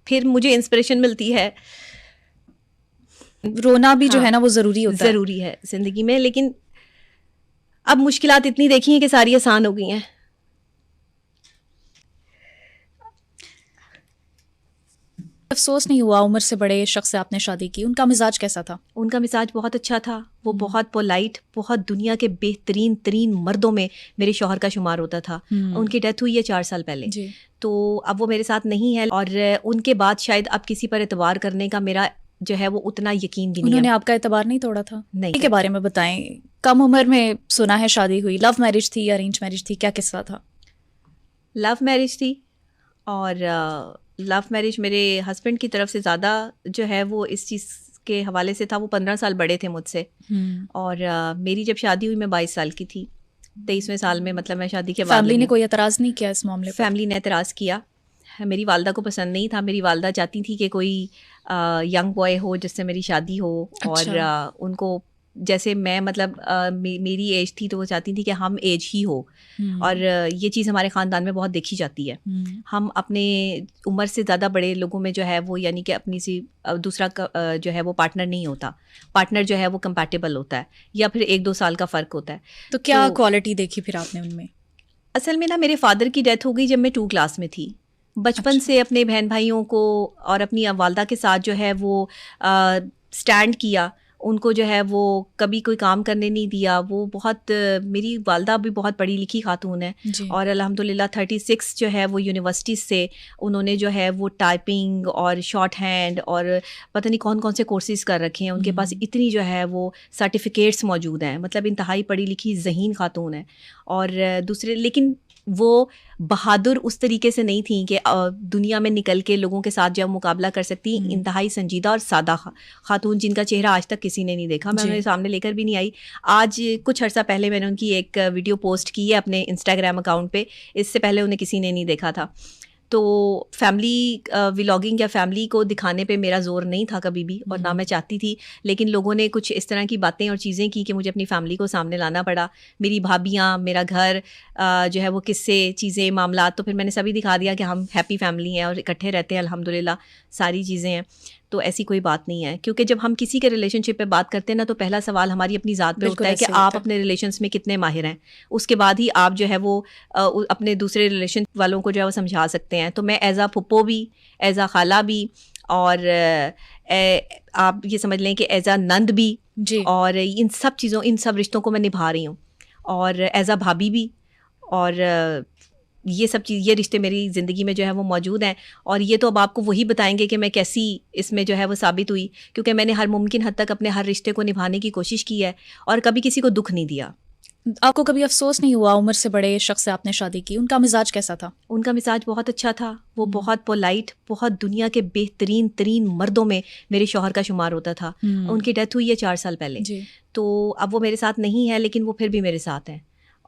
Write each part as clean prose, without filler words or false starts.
پھر مجھے انسپریشن ملتی ہے. رونا بھی جو ہے نا وہ ضروری ہوتا ہے, ضروری ہے زندگی میں, لیکن اب مشکلات اتنی دیکھی ہیں کہ ساری آسان ہو گئی ہیں. افسوس نہیں ہوا عمر سے بڑے شخص سے آپ نے شادی کی؟ ان کا مزاج کیسا تھا؟ ان کا مزاج بہت اچھا تھا. وہ بہت پولائٹ, بہت دنیا کے بہترین ترین مردوں میں میرے شوہر کا شمار ہوتا تھا. ان کی ڈیتھ ہوئی ہے 4 سال پہلے, تو اب وہ میرے ساتھ نہیں ہے, اور ان کے بعد شاید اب کسی پر اعتبار کرنے کا میرا جو ہے وہ اتنا یقین بھی نہیں ہے. انہوں نے آپ کا اعتبار نہیں توڑا تھا؟ نہیں. کے بارے میں بتائیں, کم عمر میں سنا ہے شادی ہوئی, لو میرج تھی یا ارینج میرج تھی, کیا قصہ تھا؟ لو میرج تھی, اور لو میرج میرے ہسبینڈ کی طرف سے زیادہ جو ہے وہ اس چیز کے حوالے سے تھا, وہ 15 سال بڑے تھے مجھ سے, اور میری جب شادی ہوئی میں 22 سال کی تھی. 23ویں سال میں مطلب میں شادی کے بعد. فیملی نے کوئی اعتراض نہیں کیا اس معاملے پر؟ فیملی نے اعتراض کیا. میری والدہ کو پسند نہیں تھا. میری والدہ چاہتی تھی کہ کوئی ینگ بوائے ہو جس سے میری شادی ہو, اور ان کو جیسے میں مطلب میری ایج تھی تو وہ چاہتی تھی کہ ہم ایج ہی ہو, اور یہ چیز ہمارے خاندان میں بہت دیکھی جاتی ہے. ہم اپنے عمر سے زیادہ بڑے لوگوں میں جو ہے وہ یعنی کہ اپنی سی دوسرا جو ہے وہ پارٹنر نہیں ہوتا. پارٹنر جو ہے وہ کمپیٹیبل ہوتا ہے, یا پھر 1-2 سال کا فرق ہوتا ہے. تو کیا کوالٹی دیکھی پھر آپ نے ان میں؟ اصل میں نا میرے فادر کی ڈیتھ ہو گئی جب میں 2 کلاس میں تھی. بچپن سے اپنے بہن بھائیوں کو اور اپنی والدہ کے ساتھ جو ہے وہ اسٹینڈ کیا. ان کو جو ہے وہ کبھی کوئی کام کرنے نہیں دیا. وہ بہت, میری والدہ بھی بہت پڑھی لکھی خاتون ہے, اور الحمدللہ 36 جو ہے وہ یونیورسٹیز سے انہوں نے جو ہے وہ ٹائپنگ اور شارٹ ہینڈ اور پتہ نہیں کون کون سے کورسز کر رکھے ہیں. ان کے پاس اتنی جو ہے وہ سرٹیفکیٹس موجود ہیں, مطلب انتہائی پڑھی لکھی ذہین خاتون ہے. اور دوسرے, لیکن وہ بہادر اس طریقے سے نہیں تھیں کہ دنیا میں نکل کے لوگوں کے ساتھ جو مقابلہ کر سکتی. انتہائی سنجیدہ اور سادہ خاتون, جن کا چہرہ آج تک کسی نے نہیں دیکھا. میں انہیں سامنے لے کر بھی نہیں آئی. آج کچھ عرصہ پہلے میں نے ان کی ایک ویڈیو پوسٹ کی ہے اپنے انسٹاگرام اکاؤنٹ پہ, اس سے پہلے انہیں کسی نے نہیں دیکھا تھا. تو فیملی ولاگنگ یا فیملی کو دکھانے پہ میرا زور نہیں تھا کبھی بھی, اور نہ میں چاہتی تھی. لیکن لوگوں نے کچھ اس طرح کی باتیں اور چیزیں کی کہ مجھے اپنی فیملی کو سامنے لانا پڑا. میری بھابیاں, میرا گھر جو ہے وہ کس سے چیزیں معاملات, تو پھر میں نے سبھی دکھا دیا کہ ہم ہیپی فیملی ہیں اور اکٹھے رہتے ہیں الحمدللہ, ساری چیزیں ہیں. تو ایسی کوئی بات نہیں ہے, کیونکہ جب ہم کسی کے ریلیشن شپ پہ بات کرتے ہیں نا تو پہلا سوال ہماری اپنی ذات پہ ہوتا ہے کہ آپ اپنے ریلیشنس میں کتنے ماہر ہیں. اس کے بعد ہی آپ جو ہے وہ اپنے دوسرے ریلیشن والوں کو جو ہے وہ سمجھا سکتے ہیں. تو میں ایز اے پھپھو بھی, ایز اے خالہ بھی, اور آپ یہ سمجھ لیں کہ ایز اے نند بھی, اور ان سب چیزوں, ان سب رشتوں کو میں نبھا رہی ہوں, اور ایز اے بھابھی بھی. اور یہ سب چیز, یہ رشتے میری زندگی میں جو ہے وہ موجود ہیں. اور یہ تو اب آپ کو وہی بتائیں گے کہ میں کیسی اس میں جو ہے وہ ثابت ہوئی, کیونکہ میں نے ہر ممکن حد تک اپنے ہر رشتے کو نبھانے کی کوشش کی ہے, اور کبھی کسی کو دکھ نہیں دیا. آپ کو کبھی افسوس نہیں ہوا عمر سے بڑے شخص سے آپ نے شادی کی؟ ان کا مزاج کیسا تھا؟ ان کا مزاج بہت اچھا تھا. وہ بہت پولائٹ, بہت دنیا کے بہترین ترین مردوں میں میرے شوہر کا شمار ہوتا تھا. ان کی ڈیتھ ہوئی ہے 4 سال پہلے, تو اب وہ میرے ساتھ نہیں ہے, لیکن وہ پھر بھی میرے ساتھ ہیں.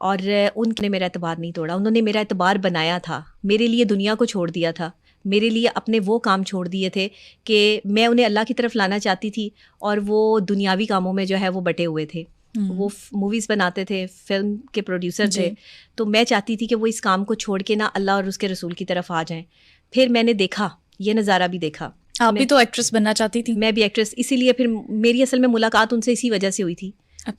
اور ان نے میرا اعتبار نہیں توڑا. انہوں نے میرا اعتبار بنایا تھا, میرے لیے دنیا کو چھوڑ دیا تھا, میرے لیے اپنے وہ کام چھوڑ دیے تھے کہ میں انہیں اللہ کی طرف لانا چاہتی تھی, اور وہ دنیاوی کاموں میں جو ہے وہ بٹے ہوئے تھے. وہ موویز بناتے تھے, فلم کے پروڈیوسر تھے. تو میں چاہتی تھی کہ وہ اس کام کو چھوڑ کے نا اللہ اور اس کے رسول کی طرف آ جائیں. پھر میں نے دیکھا, یہ نظارہ بھی دیکھا. آپ بھی تو ایکٹریس بننا چاہتی تھی؟ میں بھی ایکٹریس, اسی لیے پھر میری اصل میں ملاقات ان سے اسی وجہ سے ہوئی تھی.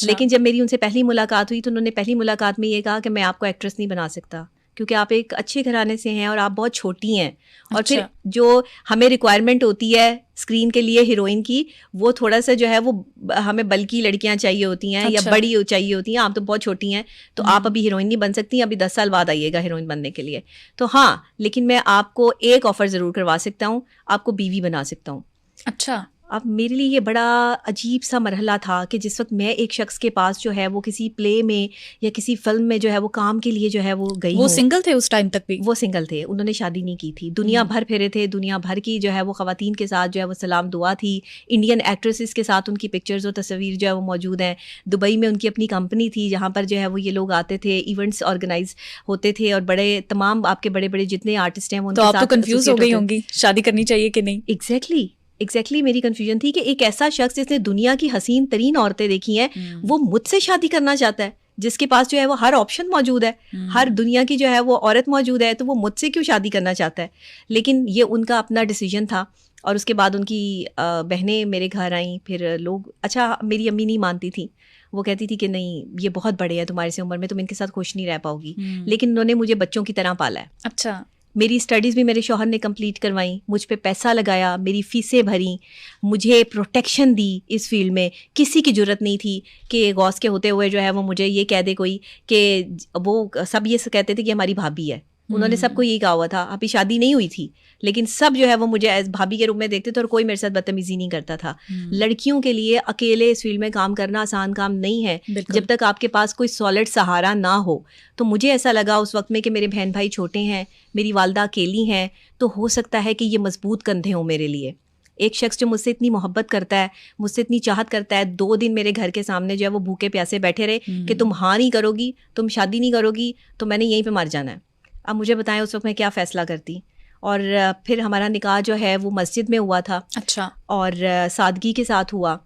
لیکن جب میری ان سے پہلی ملاقات ہوئی تو انہوں نے پہلی ملاقات میں یہ کہا کہ میں آپ کو ایکٹریس نہیں بنا سکتا, کیونکہ آپ ایک اچھے گھرانے سے ہیں اور آپ بہت چھوٹی ہیں. اور پھر جو ہمیں ریکوائرمنٹ ہوتی ہے اسکرین کے لیے ہیروئن کی, وہ تھوڑا سا جو ہے وہ ہمیں بلکی لڑکیاں چاہیے ہوتی ہیں, یا بڑی چاہیے ہوتی ہیں. آپ تو بہت چھوٹی ہیں, تو آپ ابھی ہیروئن نہیں بن سکتی, ابھی 10 سال بعد آئیے گا ہیروئن بننے کے لیے. تو ہاں, لیکن میں آپ کو ایک آفر ضرور کروا سکتا ہوں, آپ کو بیوی بنا سکتا ہوں. اچھا. اب میرے لیے یہ بڑا عجیب سا مرحلہ تھا کہ جس وقت میں ایک شخص کے پاس جو ہے وہ کسی پلے میں یا کسی فلم میں جو ہے وہ کام کے لیے جو ہے وہ گئی. وہ سنگل تھے اس ٹائم تک بھی؟ وہ سنگل تھے, انہوں نے شادی نہیں کی تھی. دنیا بھر پھرے تھے, دنیا بھر کی جو ہے وہ خواتین کے ساتھ جو ہے وہ سلام دعا تھی. انڈین ایکٹریسز کے ساتھ ان کی پکچرز اور تصویر جو ہے وہ موجود ہیں. دبئی میں ان کی اپنی کمپنی تھی جہاں پر جو ہے وہ یہ لوگ آتے تھے, ایونٹس آرگنائز ہوتے تھے, اور بڑے تمام آپ کے بڑے بڑے جتنے آرٹسٹ ہیں وہ ان کے ساتھ. تو آپ تو کنفیوز ہو گئی ہوں گی شادی کرنی چاہیے کہ نہیں؟ ایگزیکٹلی میری کنفیوژن تھی کہ ایک ایسا شخص جس نے دنیا کی حسین ترین عورتیں دیکھی ہیں وہ مجھ سے شادی کرنا چاہتا ہے. جس کے پاس جو ہے وہ ہر آپشن موجود ہے, ہر دنیا کی جو ہے وہ عورت موجود ہے, تو وہ مجھ سے کیوں شادی کرنا چاہتا ہے. لیکن یہ ان کا اپنا ڈیسیجن تھا. اور اس کے بعد ان کی بہنیں میرے گھر آئیں, پھر لوگ, اچھا میری امی نہیں مانتی تھی, وہ کہتی تھی کہ نہیں یہ بہت بڑے ہیں تمہارے سے عمر میں, تم ان کے ساتھ خوش نہیں رہ پاؤ گی. لیکن انہوں نے مجھے بچوں کی طرح پالا ہے. اچھا. میری اسٹڈیز بھی میرے شوہر نے کمپلیٹ کروائیں, مجھ پہ پیسہ لگایا, میری فیسیں بھریں, مجھے پروٹیکشن دی اس فیلڈ میں. کسی کی ضرورت نہیں تھی کہ غوث کے ہوتے ہوئے جو ہے وہ مجھے یہ کہہ دے کوئی کہ وہ سب یہ کہتے تھے کہ ہماری بھابھی ہے. انہوں نے سب کو یہی کہا ہوا تھا, ابھی شادی نہیں ہوئی تھی, لیکن سب جو ہے وہ مجھے ایز بھابھی کے روپ میں دیکھتے تھے اور کوئی میرے ساتھ بدتمیزی نہیں کرتا تھا. لڑکیوں کے لیے اکیلے اس فیلڈ میں کام کرنا آسان کام نہیں ہے جب تک آپ کے پاس کوئی سالڈ سہارا نہ ہو. تو مجھے ایسا لگا اس وقت میں کہ میرے بہن بھائی چھوٹے ہیں, میری والدہ اکیلی ہیں, تو ہو سکتا ہے کہ یہ مضبوط کندھے ہوں میرے لیے. ایک شخص جو مجھ سے اتنی محبت کرتا ہے, مجھ سے اتنی چاہت کرتا ہے, 2 دن میرے گھر کے سامنے جو ہے وہ بھوکے پیاسے بیٹھے رہے کہ تم ہاں نہیں کرو گی, تم شادی نہیں کرو گی تو میں نے یہیں پہ مر جانا ہے. اب مجھے بتائیں اس وقت میں کیا فیصلہ کرتی. اور پھر ہمارا نکاح جو ہے وہ مسجد میں ہوا تھا. اچھا. اور سادگی کے ساتھ ہوا,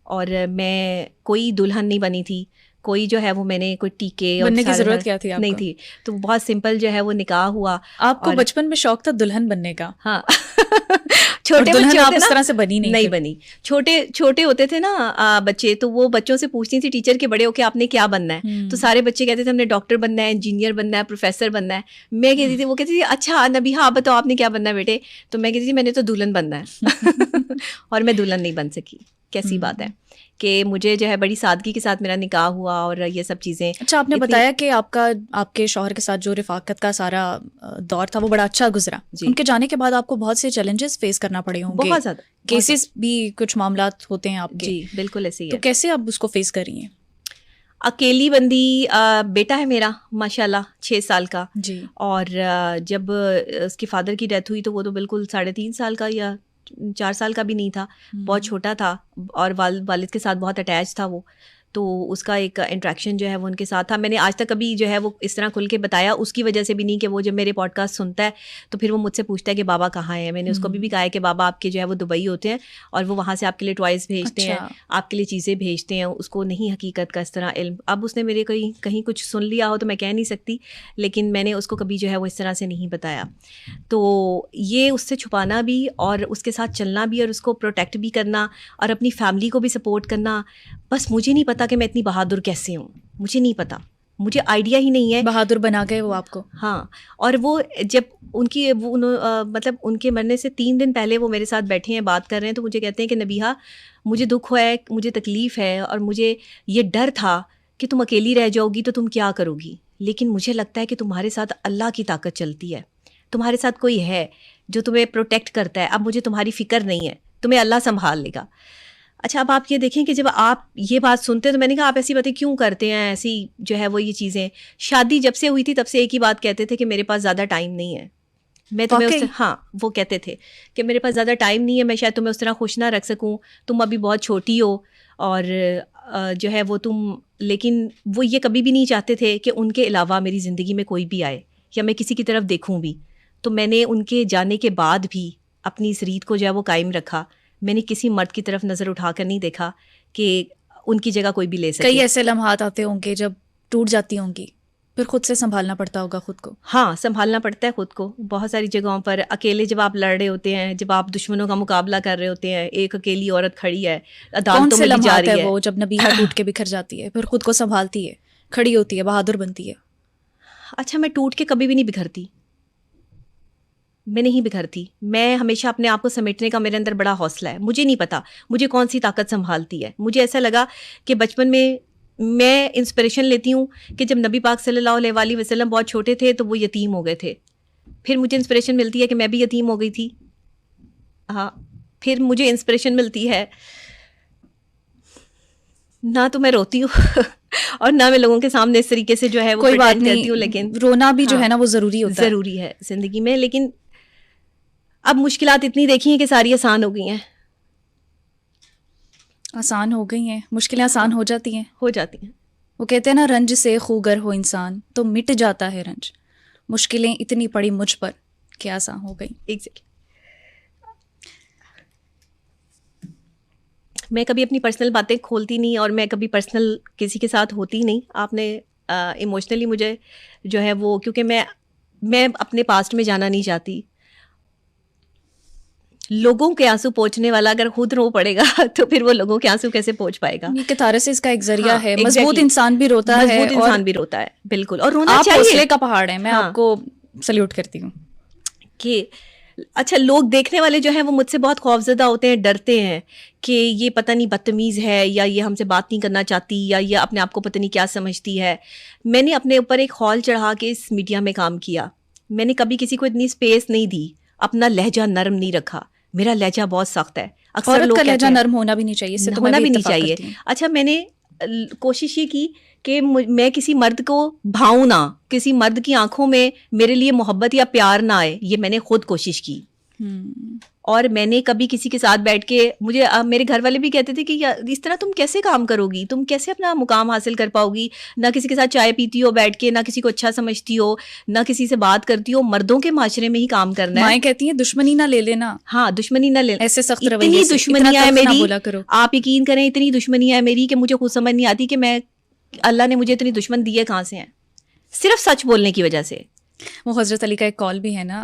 اور میں کوئی دلہن نہیں بنی تھی, کوئی جو ہے وہ میں نے کوئی ٹیکے بننے کی ضرورت کیا تھی نہیں تھی, تو بہت سمپل جو ہے وہ نکاح ہوا. آپ کو بچپن میں شوق تھا دلہن بننے کا؟ ہاں. چھوٹے بچے آپ اس طرح سے بنی نہیں بنی. چھوٹے ہوتے تھے نا بچے, تو وہ بچوں سے پوچھتی تھی ٹیچر کے بڑے ہو کے آپ نے کیا بننا ہے, تو سارے بچے کہتے تھے ہم نے ڈاکٹر بننا ہے, انجینئر بننا ہے, پروفیسر بننا ہے. میں کہتی تھی, وہ کہتی تھی اچھا نبیہا آپ بتاؤ آپ نے کیا بننا ہے بیٹے, تو میں کہتی تھی میں نے تو دلہن بننا ہے. اور میں دلہن نہیں بن سکی. کیسی بات ہے کہ مجھے جو ہے بڑی سادگی کے ساتھ میرا نکاح ہوا اور یہ سب چیزیں. اچھا, آپ نے بتایا کہ آپ کے شوہر کے ساتھ جو رفاقت کا سارا دور تھا وہ بڑا اچھا گزرا. ان کے جانے کے بعد آپ کو بہت سے چیلنجز فیس کرنا پڑے ہوں گے, بہت زیادہ کیسز بھی کچھ معاملات ہوتے ہیں آپ کے. جی بالکل ایسے ہی ہے. تو کیسے آپ اس کو فیس کر رہی ہیں؟ اکیلی بندی. بیٹا ہے میرا ماشاء اللہ 6 سال کا. جی. اور جب اس کے فادر کی ڈیتھ ہوئی تو وہ تو بالکل 3.5 سال کا یا 4 سال کا بھی نہیں تھا, بہت چھوٹا تھا, اور والد کے ساتھ بہت اٹیچ تھا وہ. تو اس کا ایک انٹریکشن جو ہے وہ ان کے ساتھ تھا. میں نے آج تک کبھی جو ہے وہ اس طرح کھل کے بتایا اس کی وجہ سے بھی نہیں کہ وہ جب میرے پوڈ کاسٹ سنتا ہے تو پھر وہ مجھ سے پوچھتا ہے کہ بابا کہاں ہیں. میں نے اس کو بھی کہا ہے کہ بابا آپ کے جو ہے وہ دبئی ہوتے ہیں اور وہ وہاں سے آپ کے لیے ٹوائز بھیجتے ہیں, آپ کے لیے چیزیں بھیجتے ہیں. اس کو نہیں حقیقت کا اس طرح علم. اب اس نے میرے کہیں کچھ سن لیا ہو تو میں کہہ نہیں سکتی, لیکن میں نے اس کو کبھی جو ہے وہ اس طرح سے نہیں بتایا. تو یہ اس سے چھپانا بھی اور اس کے ساتھ چلنا بھی اور اس کو پروٹیکٹ بھی کرنا اور اپنی فیملی کو بھی سپورٹ کرنا, بس مجھے نہیں پتا کہ میں اتنی بہادر کیسے ہوں, مجھے نہیں پتا, مجھے آئیڈیا ہی نہیں ہے. بہادر بنا گئے وہ آپ کو. ہاں. اور وہ جب ان کی مطلب ان کے مرنے سے 3 دن پہلے وہ میرے ساتھ بیٹھے ہیں بات کر رہے ہیں, تو مجھے کہتے ہیں کہ نبیہا مجھے دکھ ہوا ہے, مجھے تکلیف ہے, اور مجھے یہ ڈر تھا کہ تم اکیلی رہ جاؤ گی تو تم کیا کرو گی, لیکن مجھے لگتا ہے کہ تمہارے ساتھ اللہ کی طاقت چلتی ہے, تمہارے ساتھ کوئی ہے جو تمہیں پروٹیکٹ کرتا ہے. اب مجھے تمہاری فکر نہیں ہے, تمہیں اللہ سنبھال لے گا. اچھا, اب آپ یہ دیکھیں کہ جب آپ یہ بات سنتے ہیں تو میں نے کہا آپ ایسی باتیں کیوں کرتے ہیں, ایسی جو ہے وہ یہ چیزیں. شادی جب سے ہوئی تھی تب سے ایک ہی بات کہتے تھے کہ میرے پاس زیادہ ٹائم نہیں ہے, میں تمہیں اس ہاں وہ کہتے تھے کہ میرے پاس زیادہ ٹائم نہیں ہے, میں شاید تمہیں اس طرح خوش نہ رکھ سکوں, تم ابھی بہت چھوٹی ہو, اور جو ہے وہ تم, لیکن وہ یہ کبھی بھی نہیں چاہتے تھے کہ ان کے علاوہ میری زندگی میں کوئی بھی آئے یا میں کسی کی طرف دیکھوں بھی. تو میں نے ان کے جانے کے بعد بھی اپنی اس ریت کو جو ہے وہ قائم رکھا. میں نے کسی مرد کی طرف نظر اٹھا کر نہیں دیکھا کہ ان کی جگہ کوئی بھی لے سکے. کئی ایسے لمحات آتے ہوں گے جب ٹوٹ جاتی ہوں گی, پھر خود سے سنبھالنا پڑتا ہوگا خود کو. ہاں, سنبھالنا پڑتا ہے خود کو. بہت ساری جگہوں پر اکیلے جب آپ لڑ رہے ہوتے ہیں, جب آپ دشمنوں کا مقابلہ کر رہے ہوتے ہیں, ایک اکیلی عورت کھڑی ہے عدالتوں میں بھی جا رہی ہے. وہ جب نبیہا ٹوٹ کے بکھر جاتی ہے, پھر خود کو سنبھالتی ہے, کھڑی ہوتی ہے, بہادر بنتی ہے. اچھا, میں ٹوٹ کے کبھی بھی نہیں بکھرتی, میں نہیں بکھرتی. میں ہمیشہ اپنے آپ کو سمیٹنے کا میرے اندر بڑا حوصلہ ہے. مجھے نہیں پتا مجھے کون سی طاقت سنبھالتی ہے. مجھے ایسا لگا کہ بچپن میں انسپریشن لیتی ہوں کہ جب نبی پاک صلی اللہ علیہ وآلہ وسلم بہت چھوٹے تھے تو وہ یتیم ہو گئے تھے, پھر مجھے انسپریشن ملتی ہے کہ میں بھی یتیم ہو گئی تھی. ہاں, پھر مجھے انسپریشن ملتی ہے, نہ تو میں روتی ہوں اور نہ میں لوگوں کے سامنے اس طریقے سے جو ہے وہ کوئی بات نہیں کرتی ہوں, لیکن رونا بھی جو ہے نا وہ ضروری ہوتا ہے, ضروری ہے زندگی میں. لیکن اب مشکلات اتنی دیکھی ہیں کہ ساری آسان ہو گئی ہیں. آسان ہو گئی ہیں, مشکلیں آسان ہو جاتی ہیں. وہ کہتے ہیں نا, رنج سے خوگر ہو انسان تو مٹ جاتا ہے رنج. مشکلیں اتنی پڑی مجھ پر کہ آسان ہو گئی. ایگزیکٹلی. میں کبھی اپنی پرسنل باتیں کھولتی نہیں اور میں کبھی پرسنل کسی کے ساتھ ہوتی نہیں. آپ نے ایموشنلی مجھے جو ہے وہ, کیونکہ میں اپنے پاسٹ میں جانا نہیں چاہتی. لوگوں کے آنسو پوچھنے والا اگر خود رو پڑے گا تو پھر وہ لوگوں کے آنسو کیسے پوچھ پائے گا؟ یہ کیتھارسس کا ایک ذریعہ ہے. exactly. مضبوط انسان بھی روتا ہے, مضبوط انسان بھی روتا ہے, بالکل, اور رونا آپ چاہیے. حوصلے کا پہاڑ ہے, میں آپ کو سلیوٹ کرتی ہوں. کہ اچھا, لوگ دیکھنے والے جو ہیں وہ مجھ سے بہت خوفزدہ ہوتے ہیں, ڈرتے ہیں کہ یہ پتہ نہیں بدتمیز ہے, یا یہ ہم سے بات نہیں کرنا چاہتی, یا یہ اپنے آپ کو پتہ نہیں کیا سمجھتی ہے. میں نے اپنے اوپر ایک خول چڑھا کے اس میڈیا میں کام کیا. میں نے کبھی کسی کو اتنی اسپیس نہیں دی, اپنا لہجہ نرم نہیں رکھا. میرا لہجہ بہت سخت ہے. اکثر لوگ کہتے ہیں لہجہ نرم ہونا بھی نہیں چاہیے, اس سے تو ہونا میں بھی نہیں چاہیے. اچھا, میں نے کوشش یہ کی کہ میں کسی مرد کو بھاؤں نہ, کسی مرد کی آنکھوں میں میرے لیے محبت یا پیار نہ آئے. یہ میں نے خود کوشش کی. اور میں نے کبھی کسی کے ساتھ بیٹھ کے, مجھے میرے گھر والے بھی کہتے تھے کہ اس طرح تم کیسے کام کرو گی, تم کیسے اپنا مقام حاصل کر پاؤ گی, نہ کسی کے ساتھ چائے پیتی ہو بیٹھ کے, نہ کسی کو اچھا سمجھتی ہو, نہ کسی سے بات کرتی ہو. مردوں کے معاشرے میں ہی کام کرنا ہے. مائیں کہتی ہیں دشمنی نہ لے لینا. ہاں, دشمنی نہ لے. ایسے سخت اتنی رویے سے دشمنیاں ہے میری, بولا کرو. آپ یقین کریں, اتنی دشمنیاں ہے میری کہ مجھے خود سمجھ نہیں آتی کہ میں, اللہ نے مجھے اتنی دشمن دی ہے کہاں سے ہیں, صرف سچ بولنے کی وجہ سے. وہ حضرت علی کا ایک کال بھی ہے نا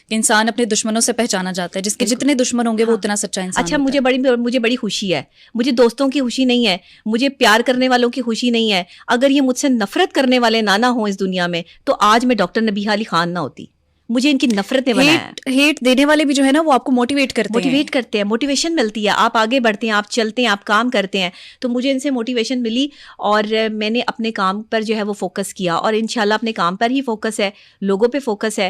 کہ انسان اپنے دشمنوں سے پہچانا جاتا ہے, جس کے جتنے دشمن ہوں گے وہ اتنا سچا انسان. اچھا, مجھے بڑی خوشی ہے, مجھے دوستوں کی خوشی نہیں ہے, مجھے پیار کرنے والوں کی خوشی نہیں ہے. اگر یہ مجھ سے نفرت کرنے والے نہ ہوں اس دنیا میں, تو آج میں ڈاکٹر نبیہہ علی خان نہ ہوتی. مجھے ان کی نفرت نے بنایا ہے. ہیٹ دینے والے بھی جو ہے نا وہ آپ کو موٹیویٹ کرتے ہیں, موٹیویشن ملتی ہے, آپ آگے بڑھتے ہیں, آپ چلتے ہیں, آپ کام کرتے ہیں. تو مجھے ان سے موٹیویشن ملی اور میں نے اپنے کام پر جو ہے وہ فوکس کیا, اور انشاءاللہ اپنے کام پر ہی فوکس ہے, لوگوں پہ فوکس ہے.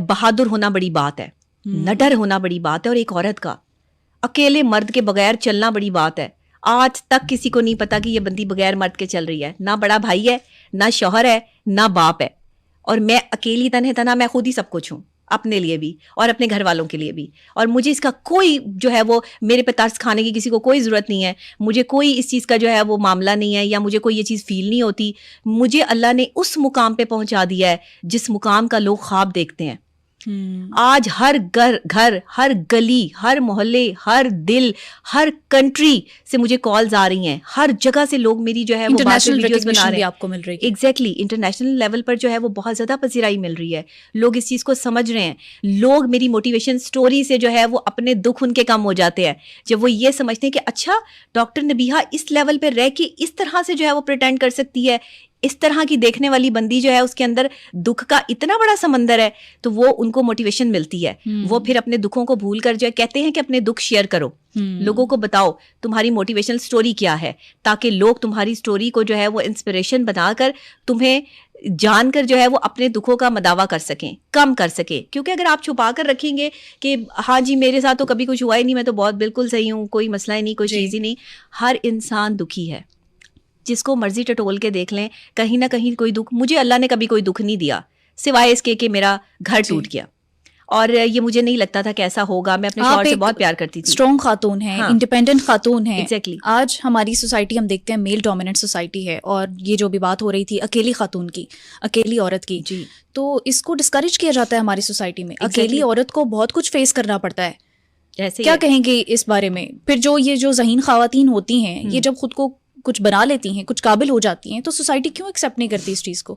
بہادر ہونا بڑی بات ہے, نڈر ہونا بڑی بات ہے, اور ایک عورت کا اکیلے مرد کے بغیر چلنا بڑی بات ہے. آج تک کسی کو نہیں پتا کہ یہ بندی بغیر مرد کے چل رہی ہے. نہ بڑا بھائی ہے, نہ شوہر ہے, نہ باپ ہے, اور میں اکیلی تنہا میں خود ہی سب کچھ ہوں, اپنے لیے بھی اور اپنے گھر والوں کے لیے بھی. اور مجھے اس کا کوئی جو ہے وہ, میرے پہ ترس کھانے کی کسی کو کوئی ضرورت نہیں ہے. مجھے کوئی اس چیز کا جو ہے وہ معاملہ نہیں ہے, یا مجھے کوئی یہ چیز فیل نہیں ہوتی. مجھے اللہ نے اس مقام پہ پہنچا دیا ہے جس مقام کا لوگ خواب دیکھتے ہیں. آج ہر گھر, ہر گلی, ہر محلے, ہر دل, ہر کنٹری سے مجھے کالز آ رہی ہیں. ہر جگہ سے لوگ میری جو ہے وہ انٹرنیشنل ریکگنیشن بھی آپ کو مل رہی ہے. ایگزیکٹلی, انٹرنیشنل لیول پر جو ہے وہ بہت زیادہ پذیرائی مل رہی ہے. لوگ اس چیز کو سمجھ رہے ہیں. لوگ میری موٹیویشن سٹوری سے جو ہے وہ اپنے دکھ ان کے کم ہو جاتے ہیں جب وہ یہ سمجھتے ہیں کہ اچھا ڈاکٹر نبیہہ اس لیول پہ رہ کے اس طرح سے جو ہے وہ پریٹینڈ کر سکتی ہے, اس طرح کی دیکھنے والی بندی جو ہے اس کے اندر دکھ کا اتنا بڑا سمندر ہے. تو وہ ان کو موٹیویشن ملتی ہے. وہ پھر اپنے دکھوں کو بھول کر جو ہے کہتے ہیں کہ اپنے دکھ شیئر کرو, لوگوں کو بتاؤ تمہاری موٹیویشنل سٹوری کیا ہے, تاکہ لوگ تمہاری سٹوری کو جو ہے وہ انسپریشن بنا کر تمہیں جان کر جو ہے وہ اپنے دکھوں کا مداوع کر سکیں, کم کر سکیں. کیونکہ اگر آپ چھپا کر رکھیں گے کہ ہاں جی میرے ساتھ تو کبھی کچھ ہوا ہی نہیں, میں تو بہت بالکل صحیح ہوں, کوئی مسئلہ ہی نہیں, کوئی چیز ہی نہیں. ہر انسان دکھی ہے, جس کو مرضی ٹٹول کے دیکھ لیں, کہیں نہ کہیں کوئی دکھ. مجھے اللہ نے کبھی کوئی دکھ نہیں دیا سوائے اس کے کہ میرا گھر ٹوٹ گیا, اور یہ مجھے نہیں لگتا تھا کہ ایسا ہوگا. میں اپنے شوہر سے بہت پیار کرتی تھی. اسٹرانگ خاتون ہیں, انڈیپینڈنٹ خاتون ہیں. ایگزیکٹلی. آج ہماری سوسائٹی ہم دیکھتے ہیں میل ڈومیننٹ سوسائٹی ہے, اور یہ جو بھی بات ہو رہی تھی اکیلی خاتون کی, اکیلی عورت کی, تو اس کو ڈسکریج کیا جاتا ہے ہماری سوسائٹی میں. اکیلی عورت کو بہت کچھ فیس کرنا پڑتا ہے. جیسے کیا کہیں گے اس بارے میں؟ پھر یہ جو ذہین خواتین ہوتی ہیں, یہ جب خود کو کچھ بنا لیتی ہیں, کچھ قابل ہو جاتی ہیں, تو سوسائٹی کیوں ایکسیپٹ نہیں کرتی اس چیز کو؟